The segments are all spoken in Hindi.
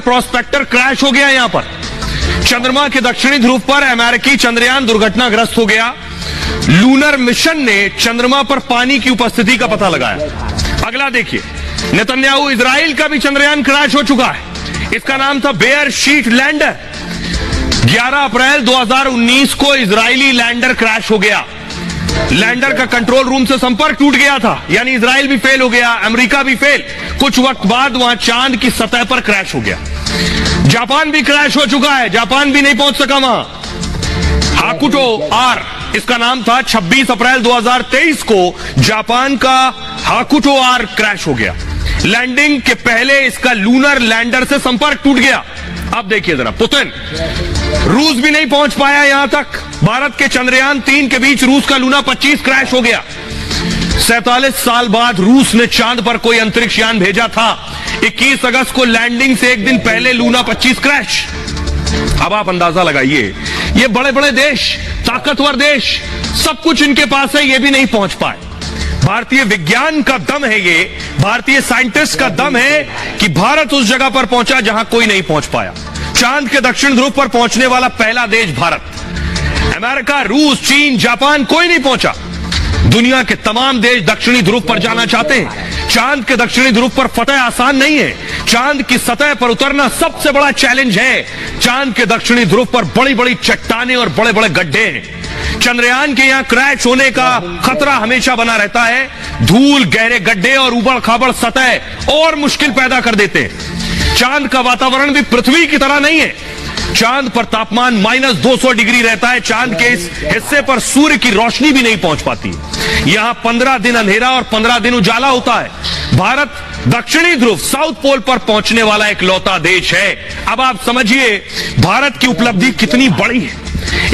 प्रोस्पेक्टर क्रैश हो गया यहां पर। चंद्रमा के दक्षिणी ध्रुव पर अमेरिकी चंद्रयान दुर्घटनाग्रस्त हो गया। लूनर मिशन ने चंद्रमा पर पानी की उपस्थिति का पता लगाया। अगला देखिए, नेतन्याहू इजराइल का भी चंद्रयान क्रैश हो चुका है। इसका नाम था बेयर शीट लैंडर। 11 अप्रैल 2019 को इजरायली लैंडर क्रैश हो गया। लैंडर का कंट्रोल रूम से संपर्क टूट गया था, यानी इजराइल भी फेल हो गया, अमेरिका भी फेल। कुछ वक्त बाद वहां चांद की सतह पर क्रैश हो गया। जापान भी क्रैश हो चुका है, जापान भी नहीं पहुंच सका वहां। हाकुटो आर इसका नाम था। 26 अप्रैल 2023 को जापान का हाकुटो आर क्रैश हो गया। लैंडिंग के पहले इसका लूनर लैंडर से संपर्क टूट गया। अब देखिए जरा, पुतिन, रूस भी नहीं पहुंच पाया यहां तक। भारत के चंद्रयान 3 के बीच रूस का लूना 25 क्रैश हो गया। 47 साल बाद रूस ने चांद पर कोई अंतरिक्ष यान भेजा था। 21 अगस्त को लैंडिंग से एक दिन पहले लूना 25 क्रैश। अब आप अंदाजा लगाइए, ये बड़े बड़े देश, ताकतवर देश, सब कुछ इनके पास है, ये भी नहीं पहुंच पाए। भारतीय विज्ञान का दम है ये, भारतीय साइंटिस्ट का दम है कि भारत उस जगह पर पहुंचा जहां कोई नहीं पहुंच पाया। चांद के दक्षिण ध्रुव पर पहुंचने वाला पहला देश भारत। अमेरिका, रूस, चीन, जापान कोई नहीं पहुंचा। दुनिया के तमाम देश दक्षिणी ध्रुव पर जाना चाहते हैं। चांद के दक्षिणी ध्रुव पर फतह आसान नहीं है। चांद की सतह पर उतरना सबसे बड़ा चैलेंज है। चांद के दक्षिणी ध्रुव पर बड़ी बड़ी चट्टानें और बड़े बड़े गड्ढे हैं। चंद्रयान के यहां क्रैश होने का खतरा हमेशा बना रहता है। धूल, गहरे गड्ढे और उबड़ खाबड़ सतह और मुश्किल पैदा कर देते हैं। चांद का वातावरण भी पृथ्वी की तरह नहीं है। चांद पर तापमान -200 डिग्री रहता है। चांद के इस हिस्से पर सूर्य की रोशनी भी नहीं पहुंच पाती। यहां 15 दिन अंधेरा और 15 दिन उजाला होता है। भारत दक्षिणी ध्रुव, साउथ पोल पर पहुंचने वाला एक लौता देश है। अब आप समझिए भारत की उपलब्धि कितनी बड़ी है।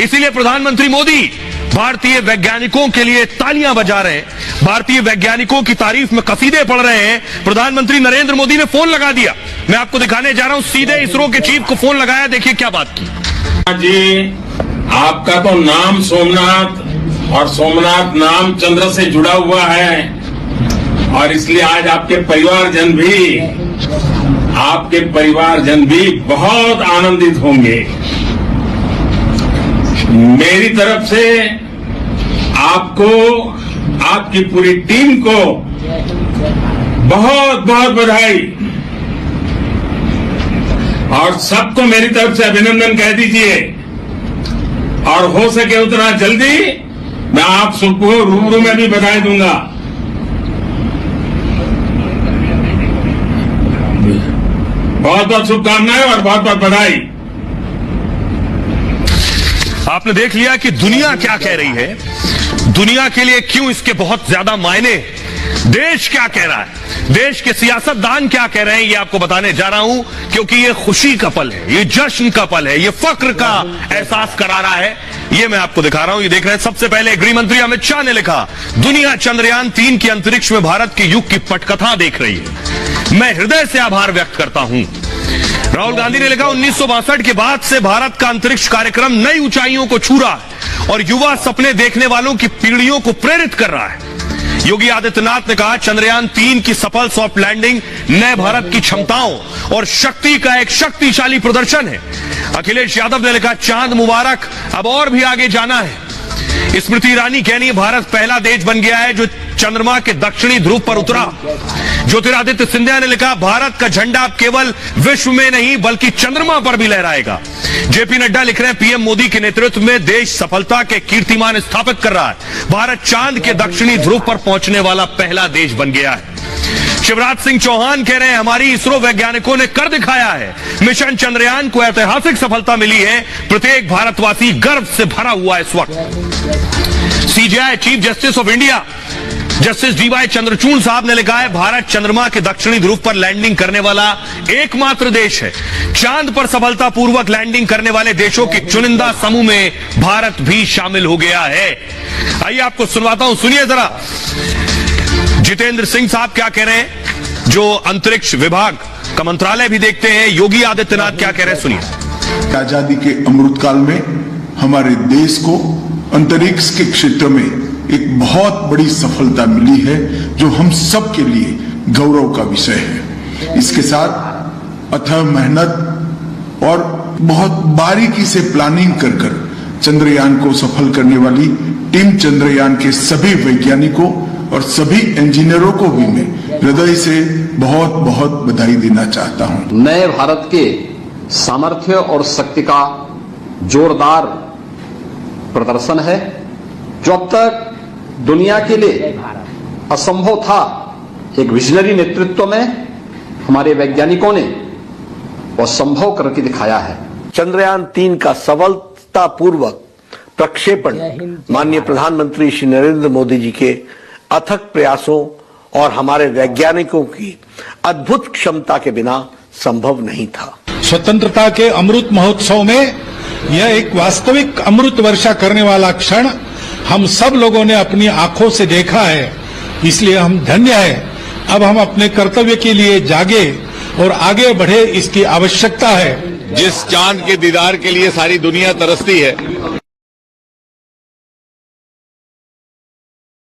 इसीलिए प्रधानमंत्री मोदी भारतीय वैज्ञानिकों के लिए तालियां बजा रहे हैं, भारतीय वैज्ञानिकों की तारीफ में कसीदे पढ़ रहे हैं। प्रधानमंत्री नरेंद्र मोदी ने फोन लगा दिया। मैं आपको दिखाने जा रहा हूं, सीधे इसरो के चीफ को फोन लगाया, देखिए क्या बात की। जी, आपका तो नाम सोमनाथ और सोमनाथ नाम चंद्र से जुड़ा हुआ है, और इसलिए आज आपके परिवारजन भी बहुत आनंदित होंगे। मेरी तरफ से आपको, आपकी पूरी टीम को बहुत बहुत बधाई, और सबको मेरी तरफ से अभिनंदन कह दीजिए। और हो सके उतना जल्दी मैं आप सबको रूबरू में भी बधाई दूंगा। बहुत बहुत शुभकामनाएं और बहुत बहुत बधाई। आपने देख लिया कि दुनिया क्या कह रही है, दुनिया के लिए क्यों इसके बहुत ज्यादा मायने, देश क्या कह रहा है, देश के सियासतदान क्या कह रहे हैं, ये आपको बताने जा रहा हूं। क्योंकि ये खुशी का पल है, ये जश्न का पल है, ये फक्र का एहसास करा रहा है। ये मैं आपको दिखा रहा हूं, ये देख रहे हैं। सबसे पहले गृह मंत्री अमित शाह ने लिखा, दुनिया चंद्रयान 3 के अंतरिक्ष में भारत के युग की पटकथा देख रही है। मैं हृदय से आभार व्यक्त करता हूं। राहुल गांधी ने लिखा, 1962 के बाद से भारत का अंतरिक्ष कार्यक्रम नई ऊंचाइयों को छू रहा है और युवा सपने देखने वालों की पीढ़ियों को प्रेरित कर रहा है। योगी आदित्यनाथ ने कहा, चंद्रयान 3 की सफल सॉफ्ट लैंडिंग नए भारत की क्षमताओं और शक्ति का एक शक्तिशाली प्रदर्शन है। अखिलेश यादव ने लिखा, चांद मुबारक, अब और भी आगे जाना है। स्मृति ईरानी कहनी है, भारत पहला देश बन गया है जो चंद्रमा के दक्षिणी ध्रुव पर उतरा। ज्योतिरादित्य सिंधिया ने लिखा, भारत का झंडा केवल विश्व में नहीं बल्कि चंद्रमा पर भी लहराएगा। जेपी नड्डा लिख रहे हैं, पीएम मोदी के नेतृत्व में देश सफलता के कीर्तिमान स्थापित कर रहा है। भारत चांद के दक्षिणी ध्रुव पर पहुंचने वाला पहला देश बन गया है। शिवराज सिंह चौहान कह रहे हैं, हमारी इसरो वैज्ञानिकों ने कर दिखाया है। मिशन चंद्रयान को ऐतिहासिक सफलता मिली है। प्रत्येक भारतवासी गर्व से भरा हुआ है इस वक्त। CJI chief justice of India justice DY Chandrachud साहब ने लिखा है, भारत चंद्रमा के दक्षिणी ध्रुव पर लैंडिंग करने वाला एकमात्र देश है। चांद पर सफलतापूर्वक लैंडिंग करने वाले देशों के चुनिंदा समूह में भारत भी शामिल हो गया है। आइए आपको सुनवाता हूं, सुनिए जरा जितेंद्र सिंह साहब क्या कह रहे हैं, जो अंतरिक्ष विभाग का मंत्रालय भी देखते हैं। योगी आदित्यनाथ क्या कह रहे हैं, सुनिए। आजादी के अमृतकाल में हमारे देश को अंतरिक्ष के क्षेत्र में एक बहुत बड़ी सफलता मिली है, जो हम सब के लिए गौरव का विषय है। इसके साथ अथक मेहनत और बहुत बारीकी से प्लानिंग कर चंद्रयान को सफल करने वाली टीम चंद्रयान के सभी वैज्ञानिकों और सभी इंजीनियरों को भी मैं हृदय से बहुत बहुत बधाई देना चाहता हूं। नए भारत के सामर्थ्य और शक्ति का जोरदार प्रदर्शन है, जो अब तक दुनिया के लिए असंभव था। एक विजनरी नेतृत्व में हमारे वैज्ञानिकों ने वो संभव करके दिखाया है। चंद्रयान 3 का सफलतापूर्वक प्रक्षेपण माननीय प्रधानमंत्री श्री नरेंद्र मोदी जी के अथक प्रयासों और हमारे वैज्ञानिकों की अद्भुत क्षमता के बिना संभव नहीं था। स्वतंत्रता के अमृत महोत्सव में यह एक वास्तविक अमृत वर्षा करने वाला क्षण हम सब लोगों ने अपनी आंखों से देखा है, इसलिए हम धन्य हैं। अब हम अपने कर्तव्य के लिए जागे और आगे बढ़े, इसकी आवश्यकता है। जिस चांद के दीदार के लिए सारी दुनिया तरसती है,